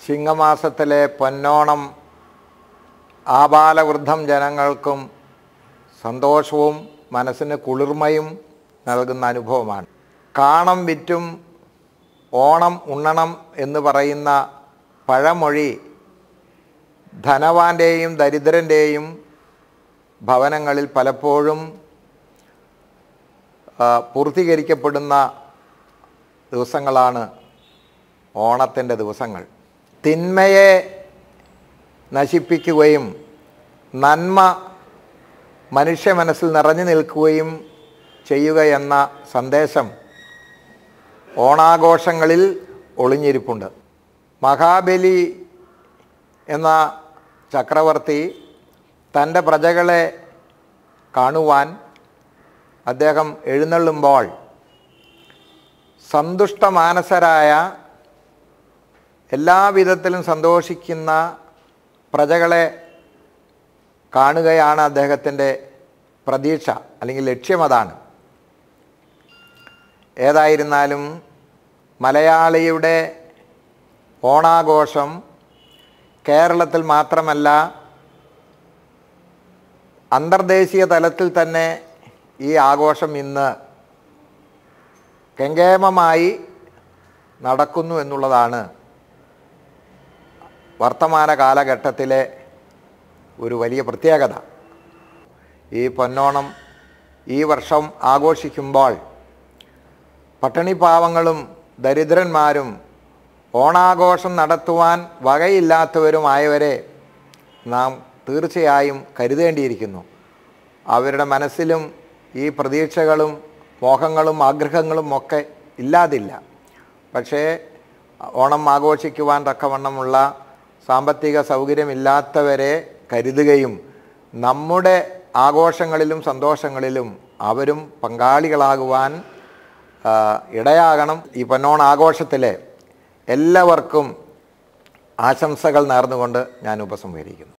ചിങ്ങമാസത്തിലെ പൊന്നോണം ആബാലവൃദ്ധം ജനങ്ങൾക്കും സന്തോഷവും മനസ്സിന് കുളിർമയും നൽകുന്ന അനുഭവമാണ്. കാണം വിറ്റും ഓണം ഉണ്ണണം എന്ന് പറയുന്ന പഴമൊഴി ധനവാന്റെയും ദരിദ്രൻ്റെയും ഭവനങ്ങളിൽ പലപ്പോഴും പൂർത്തീകരിക്കപ്പെടുന്ന ദിവസങ്ങളാണ് ഓണത്തിൻ്റെ ദിവസങ്ങൾ. തിന്മയെ നശിപ്പിക്കുകയും നന്മ മനുഷ്യ മനസ്സിൽ നിറഞ്ഞു നിൽക്കുകയും ചെയ്യുക എന്ന സന്ദേശം ഓണാഘോഷങ്ങളിൽ ഒളിഞ്ഞിരിപ്പുണ്ട്. മഹാബലി എന്ന ചക്രവർത്തി തൻ്റെ പ്രജകളെ കാണുവാൻ അദ്ദേഹം എഴുന്നള്ളുമ്പോൾ സന്തുഷ്ടമാനസരായ എല്ലാവിധത്തിലും സന്തോഷിക്കുന്ന പ്രജകളെ കാണുകയാണ് അദ്ദേഹത്തിൻ്റെ പ്രതീക്ഷ, അല്ലെങ്കിൽ ലക്ഷ്യം അതാണ്. ഏതായിരുന്നാലും മലയാളിയുടെ ഓണാഘോഷം കേരളത്തിൽ മാത്രമല്ല, അന്തർദേശീയ തലത്തിൽ തന്നെ ഈ ആഘോഷം ഇന്ന് കെങ്കേമമായി നടക്കുന്നു എന്നുള്ളതാണ് വർത്തമാന കാലഘട്ടത്തിലെ ഒരു വലിയ പ്രത്യേകത. ഈ പൊന്നോണം ഈ വർഷം ആഘോഷിക്കുമ്പോൾ പട്ടിണിപ്പാവങ്ങളും ദരിദ്രന്മാരും ഓണാഘോഷം നടത്തുവാൻ വകയില്ലാത്തവരുമായവരെ നാം തീർച്ചയായും കരുതേണ്ടിയിരിക്കുന്നു. അവരുടെ മനസ്സിലും ഈ പ്രതീക്ഷകളും മോഹങ്ങളും ആഗ്രഹങ്ങളും ഒക്കെ ഇല്ലാതില്ല. പക്ഷേ ഓണം ആഘോഷിക്കുവാൻ തക്കവണ്ണമുള്ള സാമ്പത്തിക സൗകര്യമില്ലാത്തവരെ കരുതുകയും നമ്മുടെ ആഘോഷങ്ങളിലും സന്തോഷങ്ങളിലും അവരും പങ്കാളികളാകുവാൻ ഇടയാകണം. ഈ പൊന്നോണ ആഘോഷത്തിലെ എല്ലാവർക്കും ആശംസകൾ നേർന്നുകൊണ്ട് ഞാൻ ഉപസംഹരിക്കുന്നു.